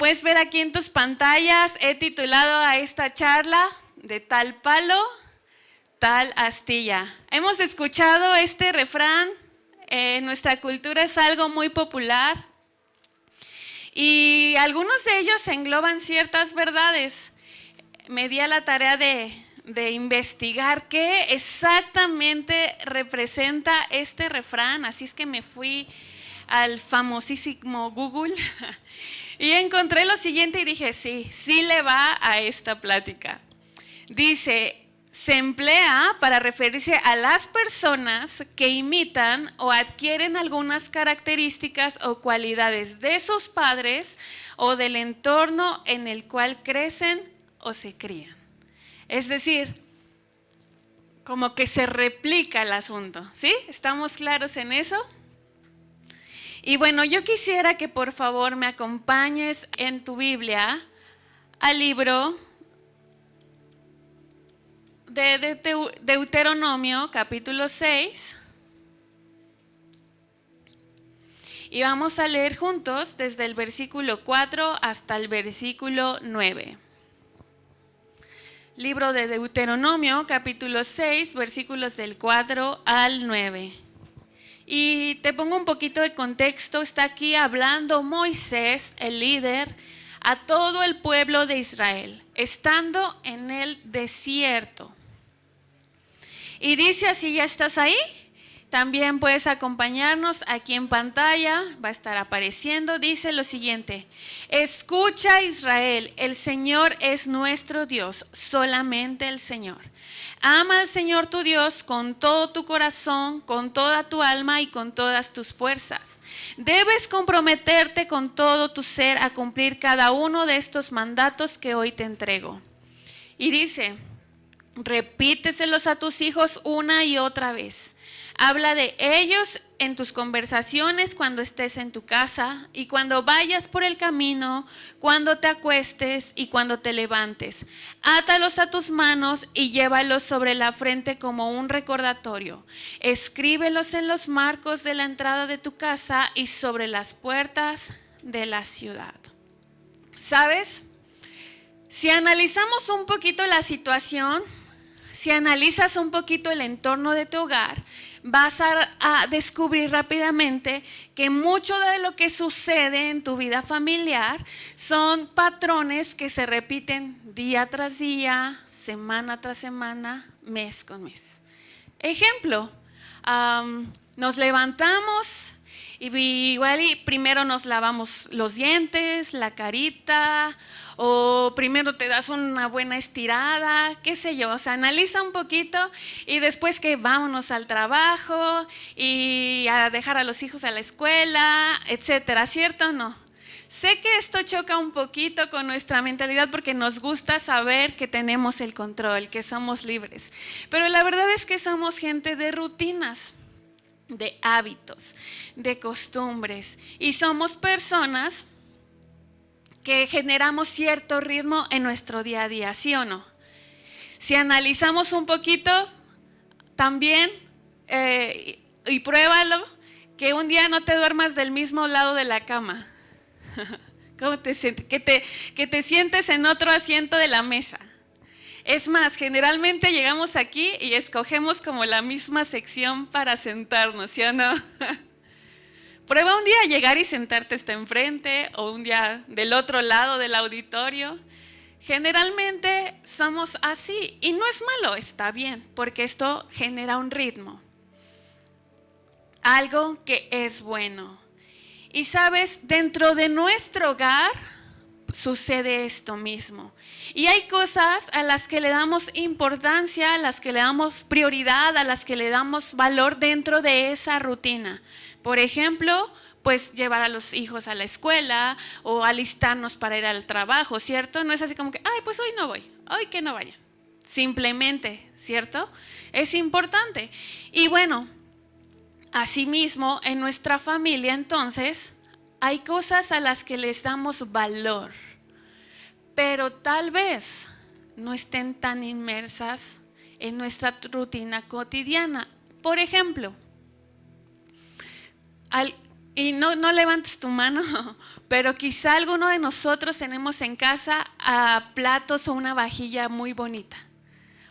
puedes ver aquí en tus pantallas, he titulado a esta charla de tal palo, tal astilla. Hemos escuchado este refrán, en nuestra cultura es algo muy popular y algunos de ellos engloban ciertas verdades. Me di a la tarea de investigar qué exactamente representa este refrán, así es que me fui al famosísimo Google y encontré lo siguiente y dije, sí le va a esta plática. Dice, se emplea para referirse a las personas que imitan o adquieren algunas características o cualidades de sus padres o del entorno en el cual crecen o se crían. Es decir, como que se replica el asunto, ¿sí? ¿Estamos claros en eso? Y bueno, yo quisiera que por favor me acompañes en tu Biblia al libro de Deuteronomio, capítulo 6. Y vamos a leer juntos desde el versículo 4 hasta el versículo 9. Libro de Deuteronomio, capítulo 6, versículos del 4 al 9. Y te pongo un poquito de contexto, está aquí hablando Moisés, el líder, a todo el pueblo de Israel, estando en el desierto. Y dice así, ¿ya estás ahí? También puedes acompañarnos aquí en pantalla, va a estar apareciendo, dice lo siguiente: escucha Israel, el Señor es nuestro Dios, solamente el Señor. Ama al Señor tu Dios con todo tu corazón, con toda tu alma y con todas tus fuerzas. Debes comprometerte con todo tu ser a cumplir cada uno de estos mandatos que hoy te entrego. Y dice, repíteselos a tus hijos una y otra vez. Habla de ellos en tus conversaciones cuando estés en tu casa y cuando vayas por el camino, cuando te acuestes y cuando te levantes. Átalos a tus manos y llévalos sobre la frente como un recordatorio. Escríbelos en los marcos de la entrada de tu casa y sobre las puertas de la ciudad. ¿Sabes? Si analizamos un poquito la situación, si analizas un poquito el entorno de tu hogar, vas a descubrir rápidamente que mucho de lo que sucede en tu vida familiar son patrones que se repiten día tras día, semana tras semana, mes con mes. Ejemplo, nos levantamos y igual y primero nos lavamos los dientes, la carita, o primero te das una buena estirada, qué sé yo, o sea, analiza un poquito y después que vámonos al trabajo y a dejar a los hijos a la escuela, etcétera, ¿cierto o no? Sé que esto choca un poquito con nuestra mentalidad porque nos gusta saber que tenemos el control, que somos libres, pero la verdad es que somos gente de rutinas, de hábitos, de costumbres y somos personas que generamos cierto ritmo en nuestro día a día, ¿sí o no? Si analizamos un poquito también y pruébalo, que un día no te duermas del mismo lado de la cama. ¿Cómo te sientes? Que te sientes en otro asiento de la mesa. Es más, generalmente llegamos aquí y escogemos como la misma sección para sentarnos, ¿sí o no? Prueba un día llegar y sentarte hasta enfrente o un día del otro lado del auditorio. Generalmente somos así y no es malo, está bien, porque esto genera un ritmo. Algo que es bueno. Y sabes, dentro de nuestro hogar sucede esto mismo. Y hay cosas a las que le damos importancia, a las que le damos prioridad, a las que le damos valor dentro de esa rutina. Por ejemplo, pues llevar a los hijos a la escuela o alistarnos para ir al trabajo, ¿cierto? No es así como que, ay, pues hoy no voy, hoy que no vayan. Simplemente, ¿cierto? Es importante. Y bueno, asimismo, en nuestra familia entonces hay cosas a las que les damos valor, pero tal vez no estén tan inmersas en nuestra rutina cotidiana. Por ejemplo, Y no levantes tu mano, pero quizá alguno de nosotros tenemos en casa platos o una vajilla muy bonita.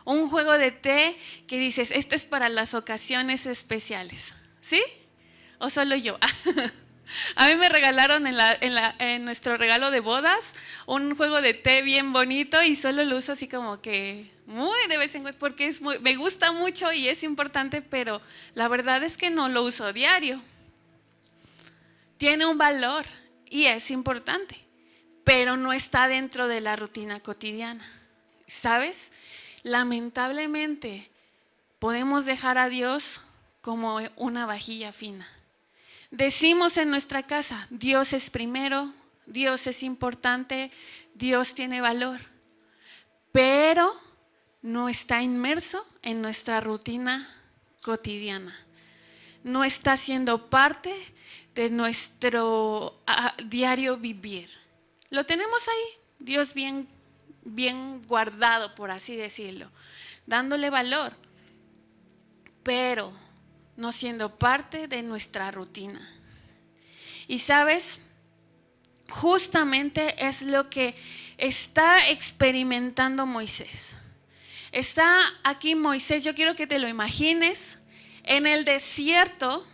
Un juego de té que dices, esto es para las ocasiones especiales. ¿Sí? ¿O solo yo? A mí me regalaron en nuestro regalo de bodas un juego de té bien bonito y solo lo uso así como que muy de vez en cuando porque me gusta mucho y es importante, pero la verdad es que no lo uso diario. Tiene un valor y es importante, pero no está dentro de la rutina cotidiana. ¿Sabes? Lamentablemente podemos dejar a Dios como una vajilla fina. Decimos en nuestra casa, Dios es primero, Dios es importante, Dios tiene valor, pero no está inmerso en nuestra rutina cotidiana. No está siendo parte de nuestro diario vivir. Lo tenemos ahí, Dios bien guardado, por así decirlo, dándole valor, pero no siendo parte de nuestra rutina. Y sabes, justamente es lo que está experimentando Moisés. Está aquí Moisés, yo quiero que te lo imagines, en el desierto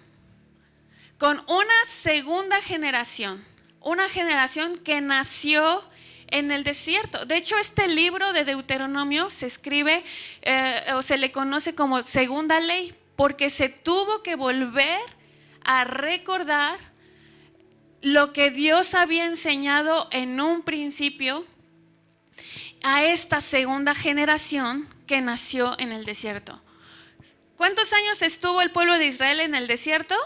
con una segunda generación, una generación que nació en el desierto. De hecho, este libro de Deuteronomio se escribe o se le conoce como segunda ley, porque se tuvo que volver a recordar lo que Dios había enseñado en un principio a esta segunda generación que nació en el desierto. ¿Cuántos años estuvo el pueblo de Israel en el desierto?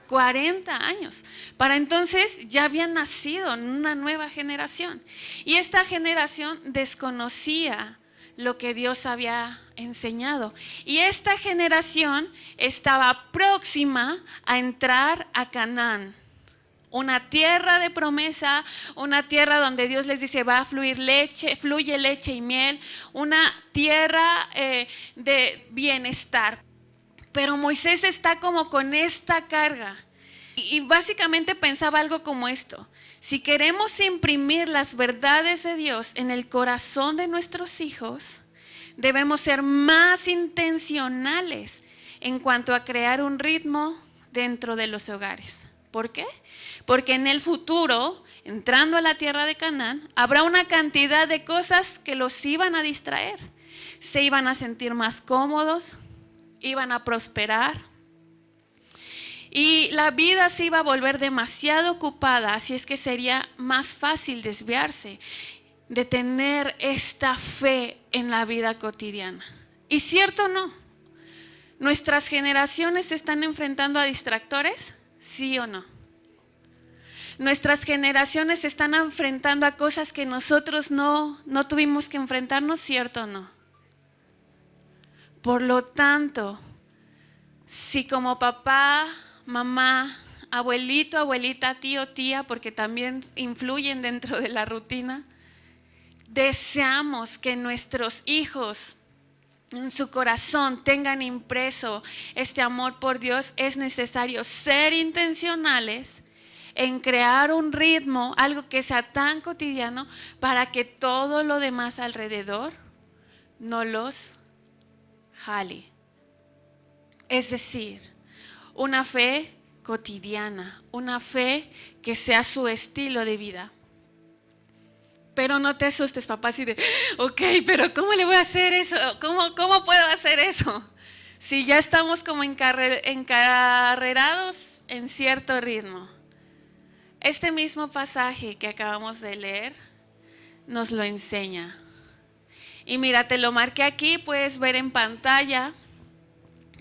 40 años. Para entonces ya habían nacido en una nueva generación. Y esta generación desconocía lo que Dios había enseñado. Y esta generación estaba próxima a entrar a Canaán. Una tierra de promesa, una tierra donde Dios les dice va a fluye leche y miel, una tierra de bienestar. Pero Moisés está como con esta carga y básicamente pensaba algo como esto: si queremos imprimir las verdades de Dios en el corazón de nuestros hijos, debemos ser más intencionales en cuanto a crear un ritmo dentro de los hogares. ¿Por qué? Porque en el futuro, entrando a la tierra de Canaán, habrá una cantidad de cosas que los iban a distraer. Se iban a sentir más cómodos, iban a prosperar y la vida se iba a volver demasiado ocupada, así es que sería más fácil desviarse de tener esta fe en la vida cotidiana. ¿Y cierto o no? ¿Nuestras generaciones se están enfrentando a distractores? ¿Sí o no? Nuestras generaciones se están enfrentando a cosas que nosotros no tuvimos que enfrentarnos, ¿cierto o no? Por lo tanto, si como papá, mamá, abuelito, abuelita, tío, tía, porque también influyen dentro de la rutina, deseamos que nuestros hijos en su corazón tengan impreso este amor por Dios, es necesario ser intencionales en crear un ritmo, algo que sea tan cotidiano, para que todo lo demás alrededor no los jale. Es decir, una fe cotidiana, una fe que sea su estilo de vida. Pero no te asustes, papá, así de, ok, pero ¿cómo le voy a hacer eso? ¿Cómo puedo hacer eso? Si ya estamos como encarrerados en cierto ritmo. Este mismo pasaje que acabamos de leer nos lo enseña. Y mira, te lo marqué aquí, puedes ver en pantalla.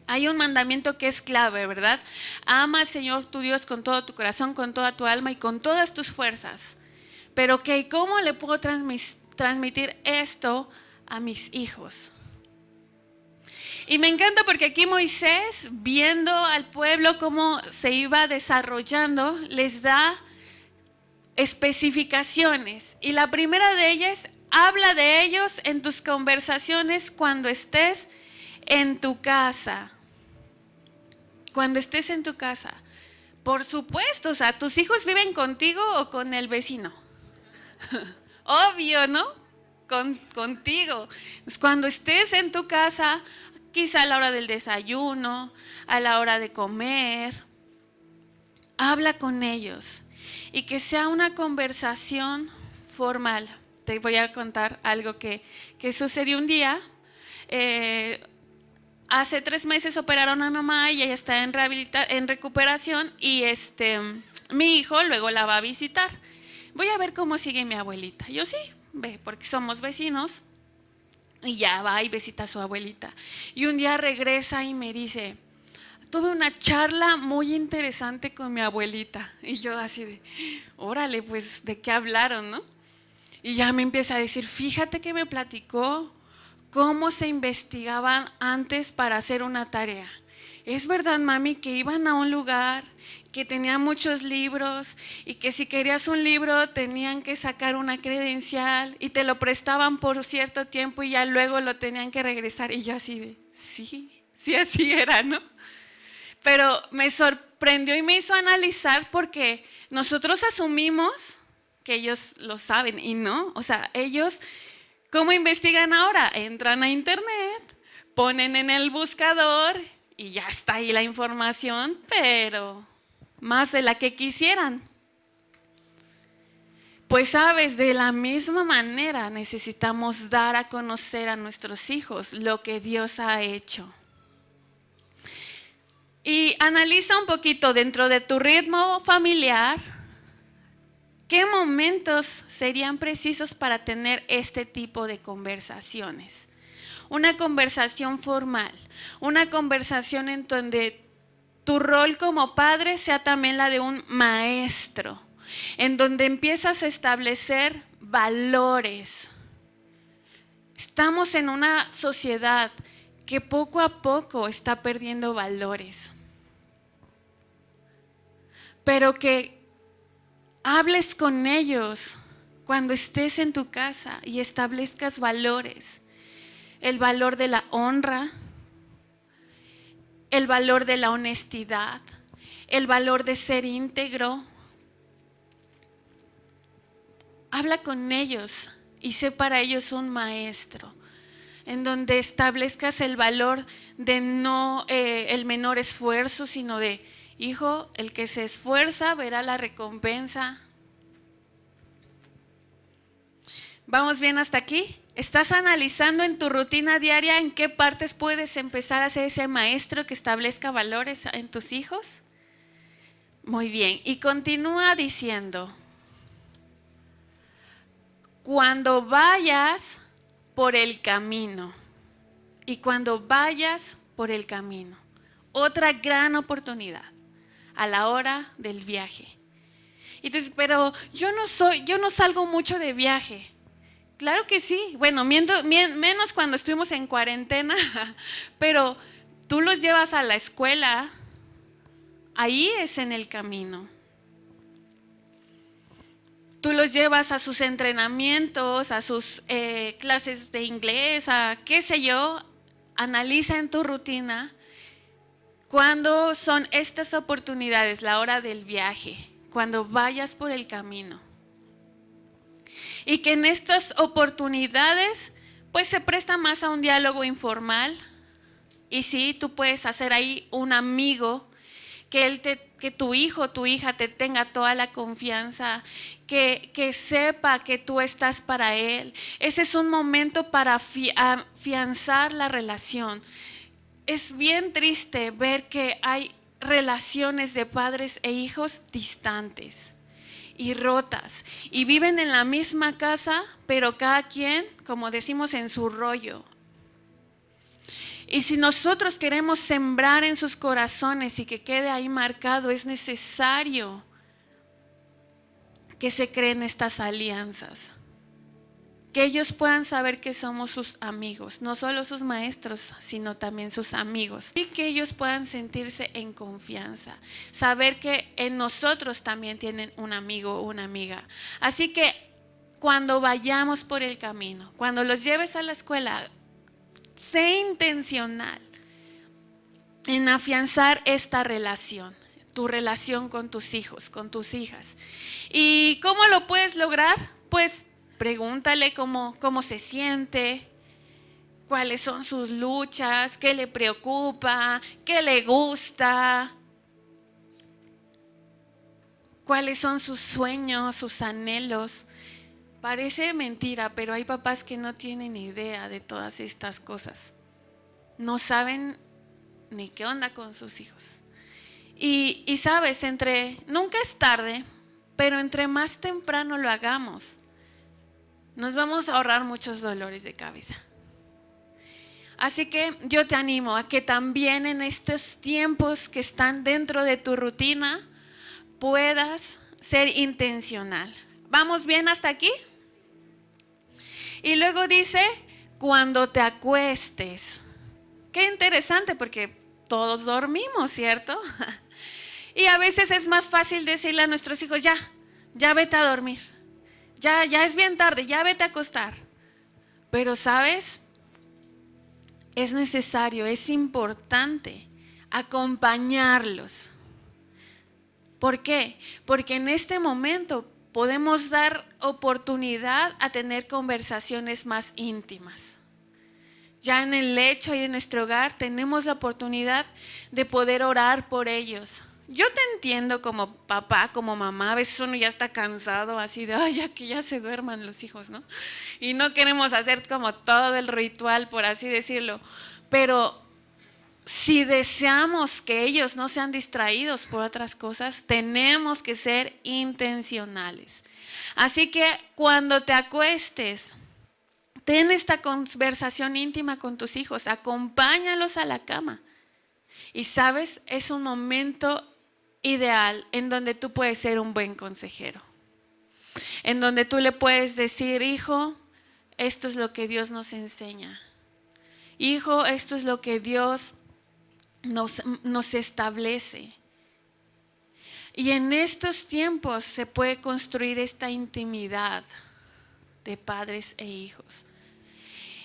Hay un mandamiento que es clave, ¿verdad? Ama al Señor tu Dios con todo tu corazón, con toda tu alma y con todas tus fuerzas. Pero ok, ¿cómo le puedo transmitir esto a mis hijos? Y me encanta porque aquí Moisés, viendo al pueblo cómo se iba desarrollando, les da especificaciones. Y la primera de ellas, habla de ellos en tus conversaciones cuando estés en tu casa. Cuando estés en tu casa. Por supuesto, o sea, ¿tus hijos viven contigo o con el vecino? Obvio, ¿no? Contigo. Pues cuando estés en tu casa, quizá a la hora del desayuno, a la hora de comer, habla con ellos y que sea una conversación formal. Te voy a contar algo que sucedió un día. Hace 3 meses operaron a mi mamá y ella está en recuperación y mi hijo luego la va a visitar. Voy a ver cómo sigue mi abuelita. Yo sí, ve, porque somos vecinos. Y ya va y visita a su abuelita. Y un día regresa y me dice, tuve una charla muy interesante con mi abuelita. Y yo así de, órale, pues, ¿de qué hablaron, no? Y ya me empieza a decir, fíjate que me platicó cómo se investigaban antes para hacer una tarea. Es verdad, mami, que iban a un lugar que tenía muchos libros y que si querías un libro tenían que sacar una credencial y te lo prestaban por cierto tiempo y ya luego lo tenían que regresar. Y yo así de, sí así era, ¿no? Pero me sorprendió y me hizo analizar porque nosotros asumimos que ellos lo saben y no. O sea, ellos, ¿cómo investigan ahora? Entran a internet, ponen en el buscador y ya está ahí la información, pero más de la que quisieran. Pues sabes, de la misma manera necesitamos dar a conocer a nuestros hijos lo que Dios ha hecho. Y analiza un poquito dentro de tu ritmo familiar, ¿qué momentos serían precisos para tener este tipo de conversaciones? Una conversación formal, una conversación en donde tu rol como padre sea también la de un maestro, en donde empiezas a establecer valores. Estamos en una sociedad que poco a poco está perdiendo valores, pero que hables con ellos cuando estés en tu casa y establezcas valores, el valor de la honra, el valor de la honestidad, el valor de ser íntegro. Habla con ellos y sé para ellos un maestro, en donde establezcas el valor de no el menor esfuerzo, sino de, hijo, el que se esfuerza verá la recompensa. ¿Vamos bien hasta aquí? ¿Estás analizando en tu rutina diaria en qué partes puedes empezar a ser ese maestro que establezca valores en tus hijos? Muy bien, y continúa diciendo, cuando vayas por el camino, y cuando vayas por el camino, otra gran oportunidad a la hora del viaje. Y tú dices, pero yo no salgo mucho de viaje. Claro que sí, bueno, menos cuando estuvimos en cuarentena, pero tú los llevas a la escuela, ahí es en el camino. Tú los llevas a sus entrenamientos, a sus clases de inglés, a qué sé yo, analiza en tu rutina cuándo son estas oportunidades, la hora del viaje, cuando vayas por el camino. Y que en estas oportunidades pues se presta más a un diálogo informal. Y sí, tú puedes hacer ahí un amigo, que tu hijo o tu hija te tenga toda la confianza, que sepa que tú estás para él. Ese es un momento para afianzar la relación. Es bien triste ver que hay relaciones de padres e hijos distantes y rotas y viven en la misma casa, pero cada quien, como decimos, en su rollo. Y si nosotros queremos sembrar en sus corazones y que quede ahí marcado, es necesario que se creen estas alianzas, que ellos puedan saber que somos sus amigos, no solo sus maestros, sino también sus amigos, y que ellos puedan sentirse en confianza, saber que en nosotros también tienen un amigo o una amiga. Así que cuando vayamos por el camino, cuando los lleves a la escuela, sé intencional en afianzar esta relación. tu relación con tus hijos, con tus hijas. ¿Y cómo lo puedes lograr? Pues pregúntale cómo se siente, cuáles son sus luchas, qué le preocupa, qué le gusta, cuáles son sus sueños, sus anhelos. Parece mentira, pero hay papás que no tienen idea de todas estas cosas. No saben ni qué onda con sus hijos. Y sabes, nunca es tarde, pero entre más temprano lo hagamos, nos vamos a ahorrar muchos dolores de cabeza. Así que yo te animo a que también en estos tiempos que están dentro de tu rutina puedas ser intencional. ¿Vamos bien hasta aquí? Y luego dice, cuando te acuestes. Qué interesante, porque todos dormimos, ¿cierto? Y a veces es más fácil decirle a nuestros hijos, ya vete a dormir. Ya es bien tarde, ya vete a acostar. Pero ¿sabes? Es necesario, es importante acompañarlos. ¿Por qué? Porque en este momento podemos dar oportunidad a tener conversaciones más íntimas. Ya en el lecho y en nuestro hogar tenemos la oportunidad de poder orar por ellos. Yo te entiendo como papá, como mamá, a veces uno ya está cansado así de, ay, ya se duerman los hijos, ¿no? Y no queremos hacer como todo el ritual, por así decirlo. Pero si deseamos que ellos no sean distraídos por otras cosas, tenemos que ser intencionales. Así que cuando te acuestes, ten esta conversación íntima con tus hijos, acompáñalos a la cama. Y sabes, es un momento ideal en donde tú puedes ser un buen consejero. En donde tú le puedes decir, hijo, esto es lo que Dios nos enseña. Hijo, esto es lo que Dios nos establece. Y en estos tiempos se puede construir esta intimidad de padres e hijos.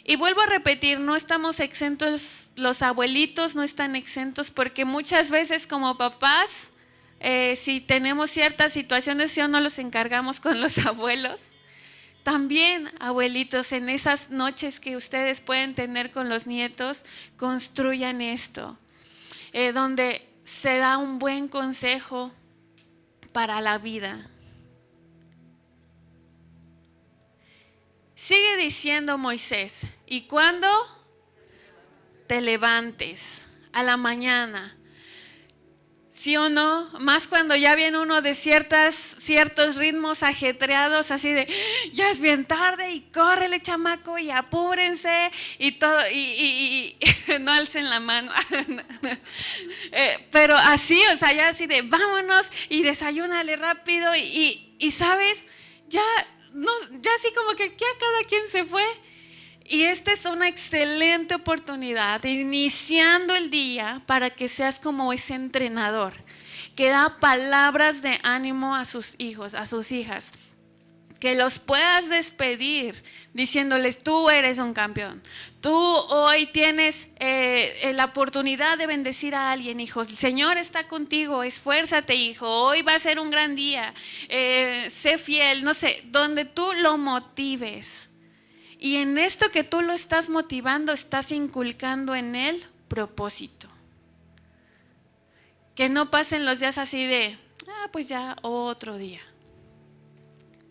Y vuelvo a repetir, no estamos exentos, los abuelitos no están exentos, porque muchas veces como papás, si tenemos ciertas situaciones, si o no los encargamos con los abuelos. También, abuelitos, en esas noches que ustedes pueden tener con los nietos, construyan esto, donde se da un buen consejo para la vida. Sigue diciendo Moisés, y cuando te levantes a la mañana, ¿sí o no? Más cuando ya viene uno de ciertos ritmos ajetreados, así de, ya es bien tarde y córrele chamaco y apúrense y todo, y no alcen la mano. Pero así, o sea, ya así de, vámonos y desayúnale rápido y ¿sabes? Ya así como que ya cada quien se fue. Y esta es una excelente oportunidad de iniciando el día para que seas como ese entrenador que da palabras de ánimo a sus hijos, a sus hijas. Que los puedas despedir diciéndoles, tú eres un campeón. Tú hoy tienes la oportunidad de bendecir a alguien, hijo. El Señor está contigo, esfuérzate, hijo. Hoy va a ser un gran día. Sé fiel, no sé, donde tú lo motives. Y en esto que tú lo estás motivando, estás inculcando en él propósito. Que no pasen los días así de, pues ya otro día.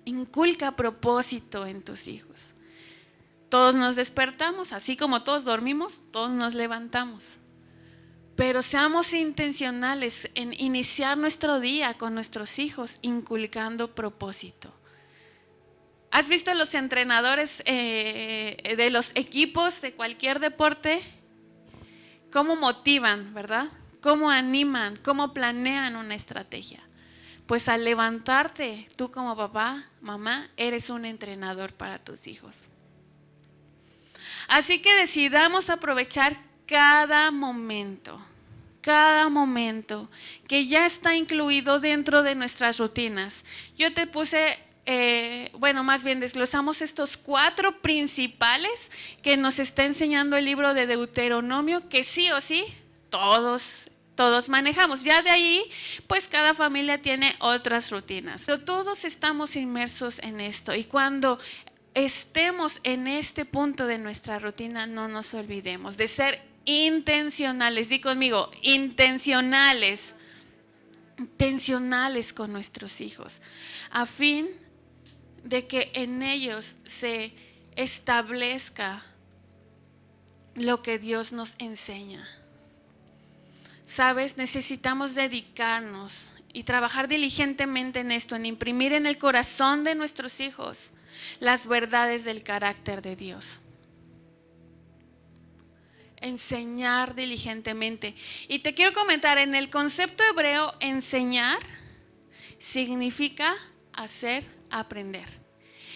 Inculca propósito en tus hijos. Todos nos despertamos, así como todos dormimos, todos nos levantamos. Pero seamos intencionales en iniciar nuestro día con nuestros hijos, inculcando propósito. ¿Has visto los entrenadores de los equipos de cualquier deporte? ¿Cómo motivan, verdad? ¿Cómo animan? ¿Cómo planean una estrategia? Pues al levantarte, tú como papá, mamá, eres un entrenador para tus hijos. Así que decidamos aprovechar cada momento que ya está incluido dentro de nuestras rutinas. Yo te puse... más bien desglosamos estos 4 principales que nos está enseñando el libro de Deuteronomio, que sí o sí, todos todos manejamos. Ya de ahí, pues cada familia tiene otras rutinas. Pero todos estamos inmersos en esto. Y cuando estemos en este punto de nuestra rutina, no nos olvidemos de ser intencionales. Di conmigo, intencionales con nuestros hijos, a fin de que en ellos se establezca lo que Dios nos enseña. Sabes, necesitamos dedicarnos y trabajar diligentemente en esto, en imprimir en el corazón de nuestros hijos las verdades del carácter de Dios. Enseñar diligentemente. Y te quiero comentar, en el concepto hebreo, enseñar significa hacer aprender.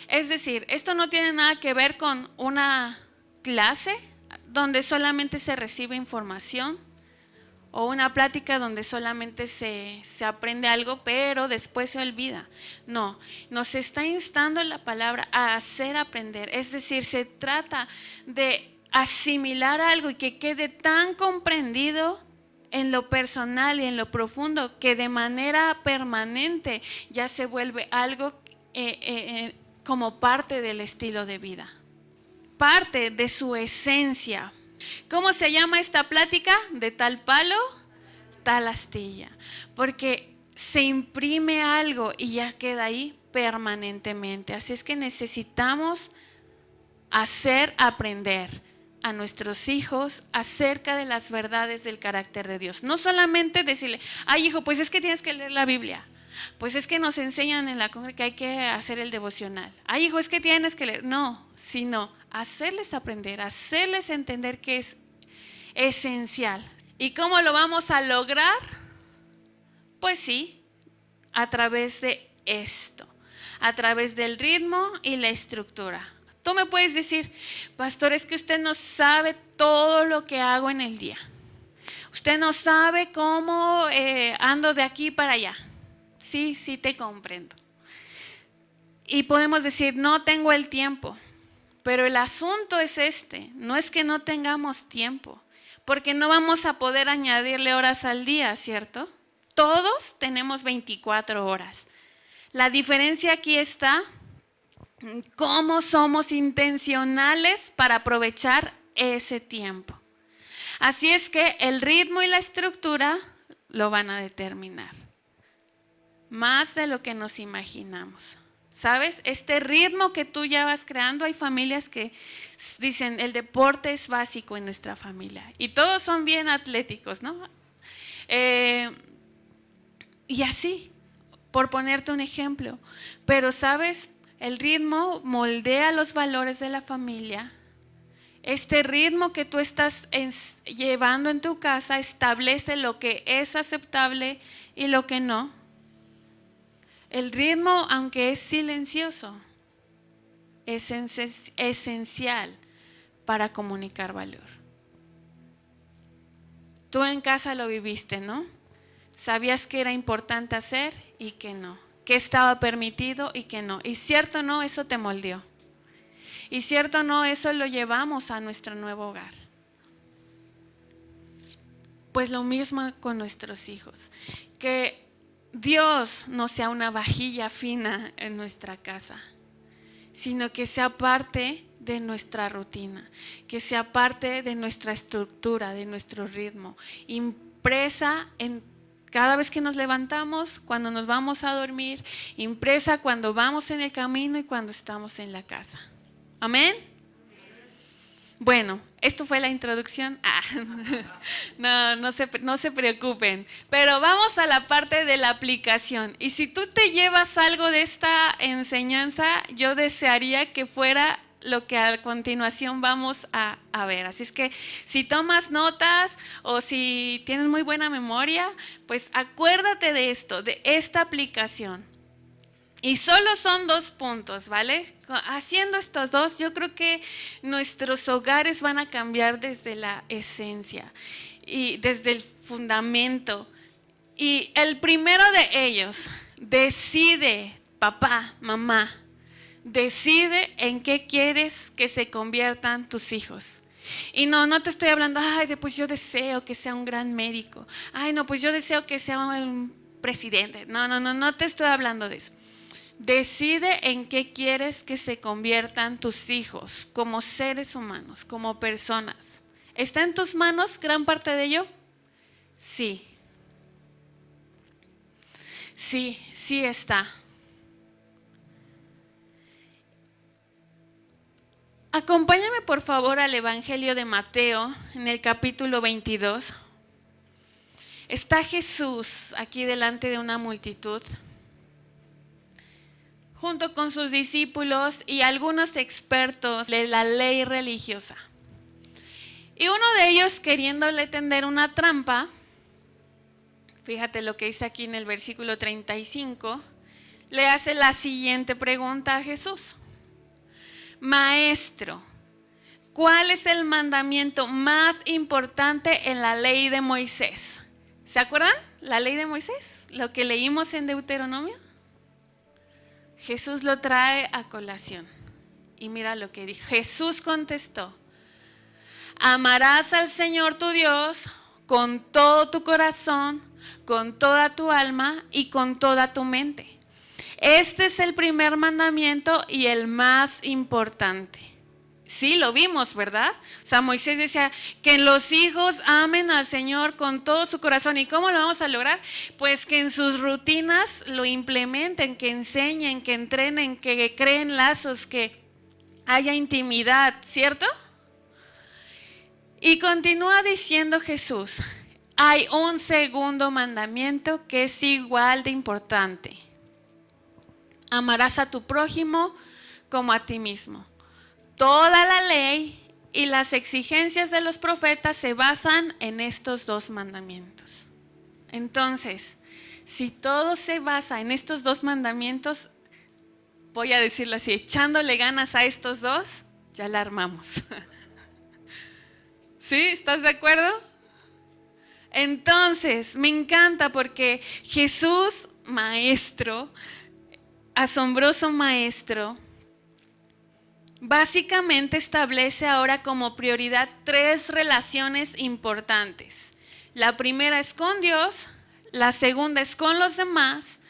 Es decir, esto no tiene nada que ver con una clase donde solamente se recibe información, o una plática donde solamente se aprende algo, pero después se olvida. No, nos está instando la palabra a hacer aprender. Es decir, se trata de asimilar algo y que quede tan comprendido en lo personal y en lo profundo que de manera permanente ya se vuelve algo como parte del estilo de vida, parte de su esencia. ¿Cómo se llama esta plática? De tal palo, tal astilla. Porque se imprime algo y ya queda ahí permanentemente. Así es que necesitamos hacer aprender a nuestros hijos acerca de las verdades del carácter de Dios. No solamente decirle, ay hijo, pues es que tienes que leer la Biblia. Pues es que nos enseñan en la congregación que hay que hacer el devocional. Ay hijo, es que tienes que leer. No, sino hacerles aprender, hacerles entender que es esencial. ¿Y cómo lo vamos a lograr? Pues sí, a través de esto, a través del ritmo y la estructura. Tú me puedes decir, pastor, es que usted no sabe todo lo que hago en el día. Usted no sabe cómo ando de aquí para allá. Sí, sí te comprendo. Y podemos decir, no tengo el tiempo. Pero el asunto es este, no es que no tengamos tiempo, porque no vamos a poder añadirle horas al día, ¿cierto? Todos tenemos 24 horas. La diferencia aquí está en cómo somos intencionales para aprovechar ese tiempo. Así es que el ritmo y la estructura lo van a determinar, más de lo que nos imaginamos. ¿Sabes? Este ritmo que tú ya vas creando, hay familias que dicen el deporte es básico en nuestra familia y todos son bien atléticos, ¿no? Y así, por ponerte un ejemplo. Pero ¿sabes? El ritmo moldea los valores de la familia. Este ritmo que tú estás llevando en tu casa establece lo que es aceptable y lo que no. El ritmo, aunque es silencioso, es esencial para comunicar valor. Tú en casa lo viviste, ¿no? Sabías que era importante hacer y que no, que estaba permitido y que no. Y cierto no, eso te moldeó. Y cierto no, eso lo llevamos a nuestro nuevo hogar. Pues lo mismo con nuestros hijos, que Dios no sea una vajilla fina en nuestra casa, sino que sea parte de nuestra rutina, que sea parte de nuestra estructura, de nuestro ritmo, impresa en cada vez que nos levantamos, cuando nos vamos a dormir, impresa cuando vamos en el camino y cuando estamos en la casa. Amén. Bueno, esto fue la introducción. No se preocupen. Pero vamos a la parte de la aplicación. Y si tú te llevas algo de esta enseñanza, yo desearía que fuera lo que a continuación vamos a ver. Así es que si tomas notas o si tienes muy buena memoria, pues acuérdate de esto, de esta aplicación. Y solo son 2 puntos, ¿vale? Haciendo estos 2, yo creo que nuestros hogares van a cambiar desde la esencia y desde el fundamento. Y el primero de ellos, decide, papá, mamá, decide en qué quieres que se conviertan tus hijos. Y no te estoy hablando, pues yo deseo que sea un gran médico. No, pues yo deseo que sea un presidente. No te estoy hablando de eso. Decide en qué quieres que se conviertan tus hijos como seres humanos, como personas. ¿Está en tus manos gran parte de ello? Sí. Sí está. Acompáñame por favor al Evangelio de Mateo en el capítulo 22. Está Jesús aquí delante de una multitud, junto con sus discípulos y algunos expertos de la ley religiosa. Y uno de ellos, queriéndole tender una trampa, fíjate lo que dice aquí en el versículo 35, le hace la siguiente pregunta a Jesús. Maestro, ¿cuál es el mandamiento más importante en la ley de Moisés? ¿Se acuerdan? La ley de Moisés, lo que leímos en Deuteronomio. Jesús lo trae a colación. Y mira lo que dijo. Jesús contestó: amarás al Señor tu Dios con todo tu corazón, con toda tu alma y con toda tu mente. Este es el primer mandamiento y el más importante. Sí, lo vimos, ¿verdad? O sea, Moisés decía que los hijos amen al Señor con todo su corazón. ¿Y cómo lo vamos a lograr? Pues que en sus rutinas lo implementen, que enseñen, que entrenen, que creen lazos, que haya intimidad, ¿cierto? Y continúa diciendo Jesús, hay un segundo mandamiento que es igual de importante. Amarás a tu prójimo como a ti mismo. Toda la ley y las exigencias de los profetas se basan en estos dos mandamientos. Entonces, si todo se basa en estos dos mandamientos, voy a decirlo así, echándole ganas a estos dos, ya la armamos. ¿Sí? ¿Estás de acuerdo? Entonces, me encanta porque Jesús, maestro, asombroso maestro, básicamente establece ahora como prioridad 3 relaciones importantes. La primera es con Dios, la segunda es con los demás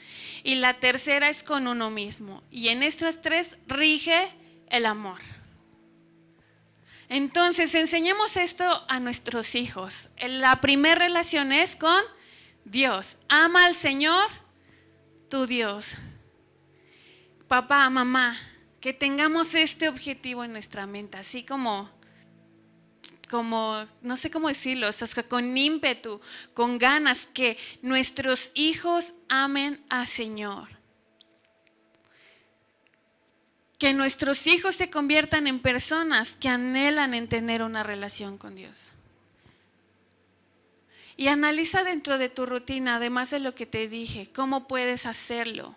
y la tercera es con uno mismo. Y en estas 3 rige el amor. Entonces, enseñemos esto a nuestros hijos. La primera relación es con Dios. Ama al Señor, tu Dios. Papá, mamá, que tengamos este objetivo en nuestra mente, así como no sé cómo decirlo, o sea, con ímpetu, con ganas, que nuestros hijos amen al Señor. Que nuestros hijos se conviertan en personas que anhelan en tener una relación con Dios. Y analiza dentro de tu rutina, además de lo que te dije, cómo puedes hacerlo.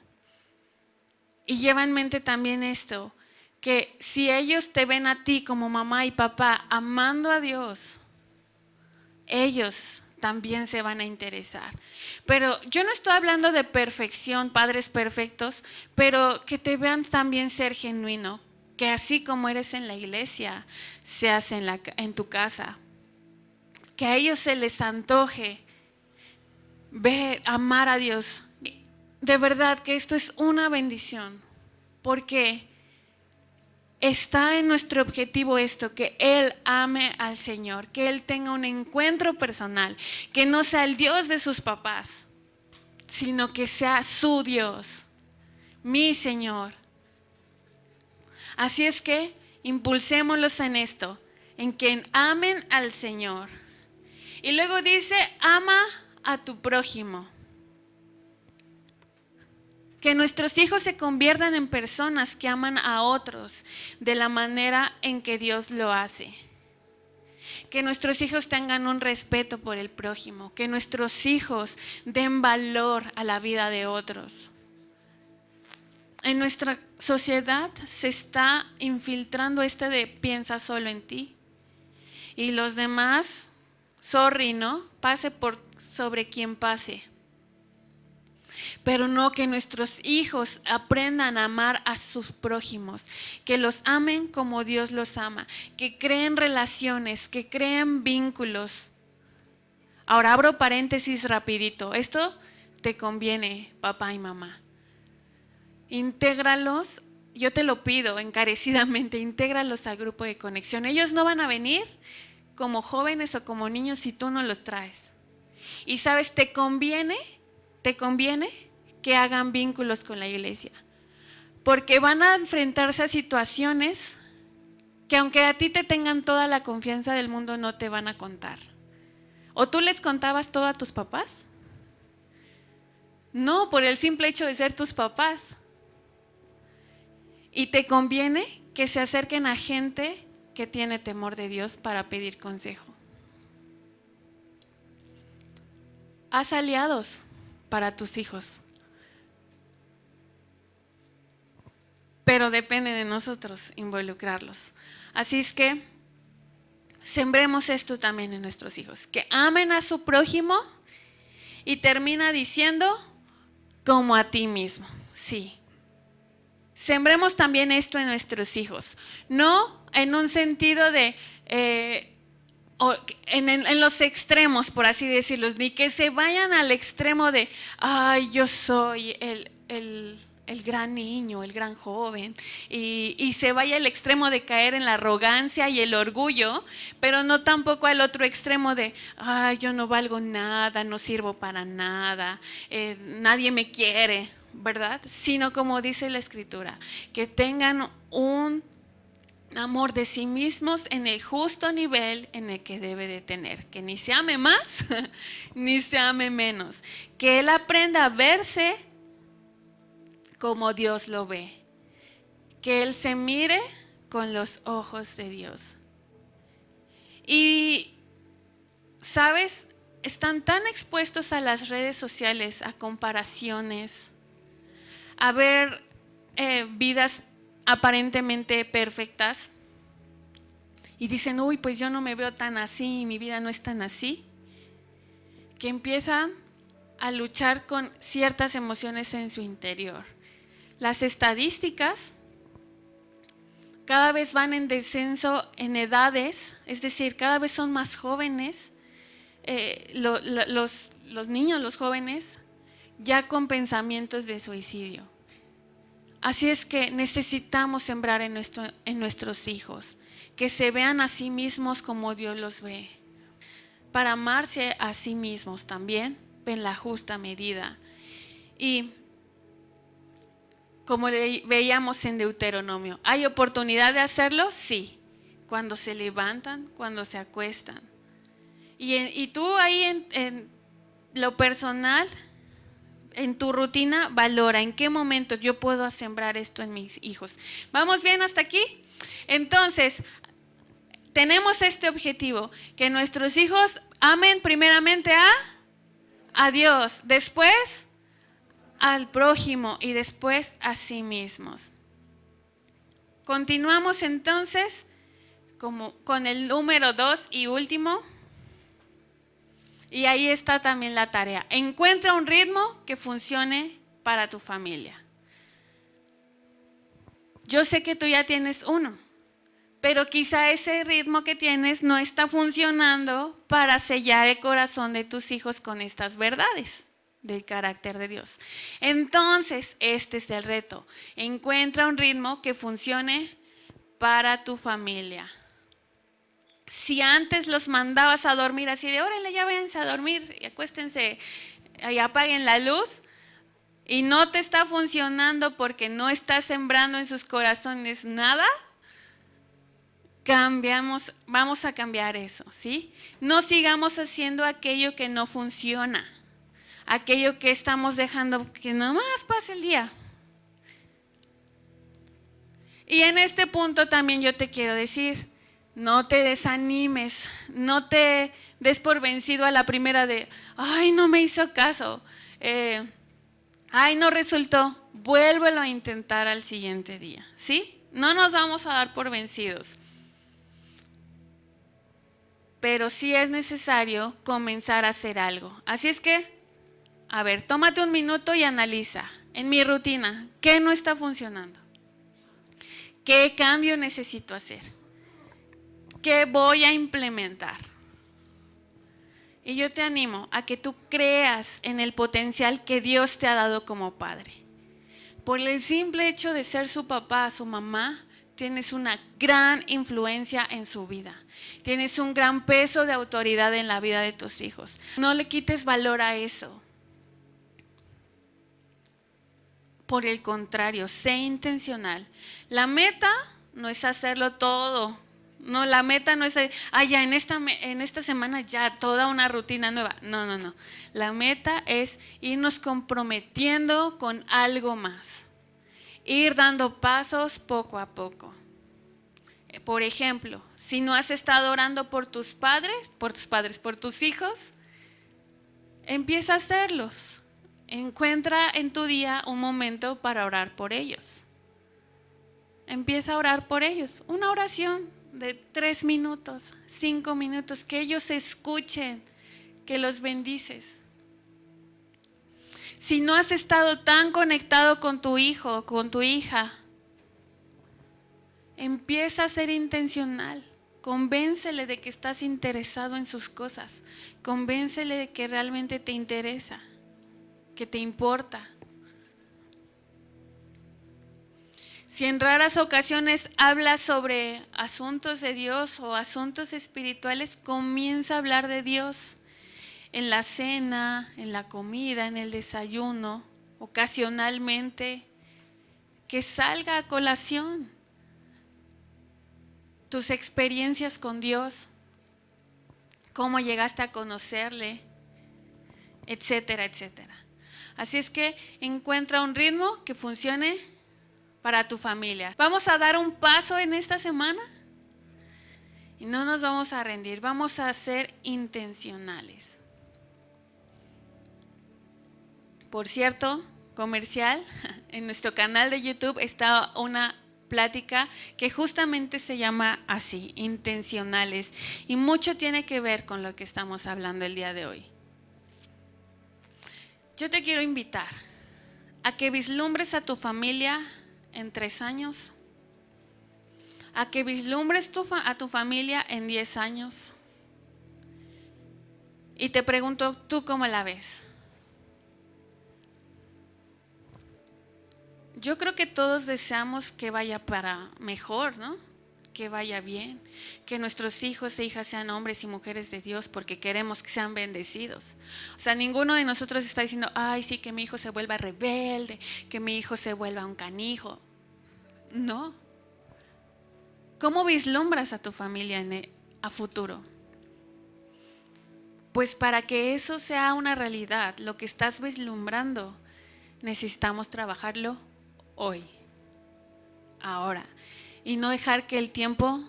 Y lleva en mente también esto, que si ellos te ven a ti como mamá y papá amando a Dios, ellos también se van a interesar. Pero yo no estoy hablando de perfección, padres perfectos, pero que te vean también ser genuino, que así como eres en la iglesia, seas en tu casa. Que a ellos se les antoje ver, amar a Dios. De verdad que esto es una bendición, porque está en nuestro objetivo esto, que Él ame al Señor, que Él tenga un encuentro personal, que no sea el Dios de sus papás, sino que sea su Dios, mi Señor. Así es que impulsémoslos en esto, en que amen al Señor. Y luego dice, ama a tu prójimo. Que nuestros hijos se conviertan en personas que aman a otros de la manera en que Dios lo hace. Que nuestros hijos tengan un respeto por el prójimo. Que nuestros hijos den valor a la vida de otros. En nuestra sociedad se está infiltrando de piensa solo en ti. Y los demás, sorry, ¿no? Pase por sobre quien pase. pero no, que nuestros hijos aprendan a amar a sus prójimos, que los amen como Dios los ama, que creen relaciones, que creen vínculos. Ahora abro paréntesis rapidito. Esto te conviene, papá y mamá. Intégralos, yo te lo pido encarecidamente, intégralos al grupo de conexión. Ellos no van a venir como jóvenes o como niños si tú no los traes. Y sabes, te conviene que hagan vínculos con la iglesia, porque van a enfrentarse a situaciones que aunque a ti te tengan toda la confianza del mundo, no te van a contar. ¿O tú les contabas todo a tus papás? No, por el simple hecho de ser tus papás. Y te conviene que se acerquen a gente que tiene temor de Dios para pedir consejo. Haz aliados para tus hijos. Pero depende de nosotros involucrarlos. Así es que sembremos esto también en nuestros hijos. Que amen a su prójimo, y termina diciendo como a ti mismo. Sí. Sembremos también esto en nuestros hijos. No en un sentido de... en los extremos, por así decirlo, ni que se vayan al extremo de, ay, yo soy el gran niño, el gran joven, y se vaya al extremo de caer en la arrogancia y el orgullo, pero no tampoco al otro extremo de, ay, yo no valgo nada, no sirvo para nada, nadie me quiere, ¿verdad? Sino como dice la Escritura, que tengan un amor de sí mismos en el justo nivel en el que debe de tener, que ni se ame más ni se ame menos, que él aprenda a verse como Dios lo ve, que él se mire con los ojos de Dios. Y sabes, están tan expuestos a las redes sociales, a comparaciones, a ver vidas aparentemente perfectas, y dicen, uy, pues yo no me veo tan así, mi vida no es tan así, que empiezan a luchar con ciertas emociones en su interior. Las estadísticas cada vez van en descenso en edades, es decir, cada vez son más jóvenes, los niños, los jóvenes, ya con pensamientos de suicidio. Así es que necesitamos sembrar en nuestros hijos, que se vean a sí mismos como Dios los ve, para amarse a sí mismos también en la justa medida. Y como veíamos en Deuteronomio, ¿hay oportunidad de hacerlo? Sí, cuando se levantan, cuando se acuestan. Y tú ahí en lo personal, en tu rutina, valora en qué momento yo puedo sembrar esto en mis hijos. ¿Vamos bien hasta aquí? Entonces, tenemos este objetivo, que nuestros hijos amen primeramente a Dios, después al prójimo y después a sí mismos. Continuamos entonces con el número 2 y último. Y ahí está también la tarea. Encuentra un ritmo que funcione para tu familia. Yo sé que tú ya tienes uno, pero quizá ese ritmo que tienes no está funcionando para sellar el corazón de tus hijos con estas verdades del carácter de Dios. Entonces, este es el reto. Encuentra un ritmo que funcione para tu familia. Si antes los mandabas a dormir así de, órale, ya váyanse a dormir y acuéstense y apaguen la luz, y no te está funcionando porque no estás sembrando en sus corazones nada, vamos a cambiar eso, ¿sí? No sigamos haciendo aquello que no funciona, aquello que estamos dejando que nomás pase el día. Y en este punto también yo te quiero decir, no te desanimes, no te des por vencido a la primera de, ay, no me hizo caso, ay, no resultó, vuélvelo a intentar al siguiente día, ¿sí? No nos vamos a dar por vencidos. Pero sí es necesario comenzar a hacer algo. Así es que A ver, tómate un minuto y analiza. En mi rutina, ¿qué no está funcionando? ¿Qué cambio necesito hacer? ¿Qué voy a implementar? Y yo te animo a que tú creas en el potencial que Dios te ha dado como padre. Por el simple hecho de ser su papá, su mamá, tienes una gran influencia en su vida. Tienes un gran peso de autoridad en la vida de tus hijos. No le quites valor a eso. Por el contrario, sé intencional. La meta no es hacerlo todo. No, la meta no es, ya en esta semana ya toda una rutina nueva. No, no, no. La meta es irnos comprometiendo con algo más. Ir dando pasos poco a poco. Por ejemplo, si no has estado orando por tus hijos, empieza a hacerlos. Encuentra en tu día un momento para orar por ellos. Empieza a orar por ellos. Una oración de 3 minutos, 5 minutos, que ellos escuchen, que los bendices. Si no has estado tan conectado con tu hijo, con tu hija, empieza a ser intencional. Convéncele de que estás interesado en sus cosas. Convéncele de que realmente te interesa, que te importa. Si en raras ocasiones hablas sobre asuntos de Dios o asuntos espirituales, comienza a hablar de Dios en la cena, en la comida, en el desayuno, ocasionalmente, que salga a colación tus experiencias con Dios, cómo llegaste a conocerle, etcétera, etcétera. Así es que encuentra un ritmo que funcione para tu familia. Vamos a dar un paso en esta semana y no nos vamos a rendir, vamos a ser intencionales. Por cierto, comercial, en nuestro canal de YouTube está una plática que justamente se llama así, intencionales, y mucho tiene que ver con lo que estamos hablando el día de hoy. Yo te quiero invitar a que vislumbres a tu familia en 3 años, a que vislumbres a tu familia en 10 años. Y te pregunto, ¿tú cómo la ves? Yo creo que todos deseamos que vaya para mejor, ¿no? Que vaya bien, que nuestros hijos e hijas sean hombres y mujeres de Dios porque queremos que sean bendecidos. O sea, ninguno de nosotros está diciendo, ay, sí, que mi hijo se vuelva rebelde, que mi hijo se vuelva un canijo. No. ¿Cómo vislumbras a tu familia a futuro? Pues para que eso sea una realidad, lo que estás vislumbrando, necesitamos trabajarlo hoy, ahora, y no dejar que el tiempo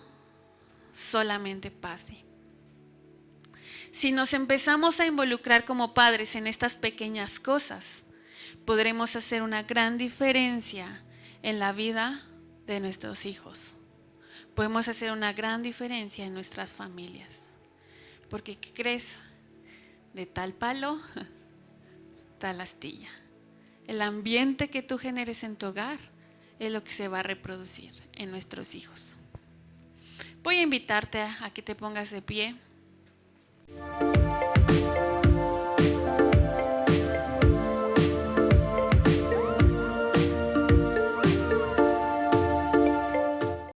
solamente pase. Si nos empezamos a involucrar como padres en estas pequeñas cosas, podremos hacer una gran diferencia en la vida de nuestros hijos. Podemos hacer una gran diferencia en nuestras familias. Porque, ¿qué crees? De tal palo, tal astilla. El ambiente que tú generes en tu hogar es lo que se va a reproducir en nuestros hijos. Voy a invitarte a que te pongas de pie.